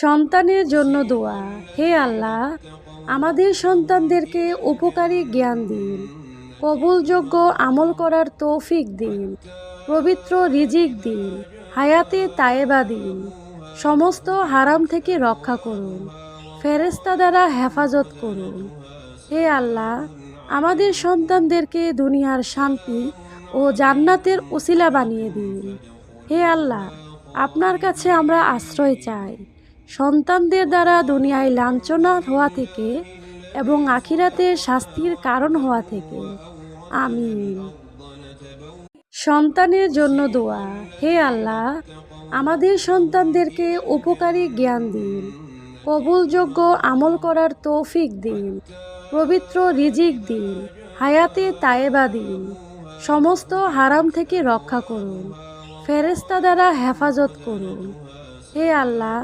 সন্তানের জন্য দোয়া। হে আল্লাহ, আমাদের সন্তানদেরকে উপকারী জ্ঞান দিন, কবুলযোগ্য আমল করার তৌফিক দিন, পবিত্র রিজিক দিন, হায়াতে তায়েবা দিন, সমস্ত হারাম থেকে রক্ষা করুন, ফেরেশতা দ্বারা হেফাজত করুন। হে আল্লাহ, আমাদের সন্তানদেরকে দুনিয়ার শান্তি ও জান্নাতের উসিলা বানিয়ে দিন। হে আল্লাহ, আপনার কাছে আমরা আশ্রয় চাই সন্তানদের দ্বারা দুনিয়ায় লাঞ্ছনা হওয়া থেকে এবং আখিরাতে শাস্তির কারণ হওয়া থেকে। আমিন। সন্তানের জন্য দোয়া। হে আল্লাহ, আমাদের সন্তানদেরকে উপকারী জ্ঞান দিন, কবুলযোগ্য আমল করার তৌফিক দিন, পবিত্র রিজিক দিন, হায়াতে তায়েবা দিন, সমস্ত হারাম থেকে রক্ষা করুন, ফেরেশতা দ্বারা হেফাজত করুন। হে আল্লাহ,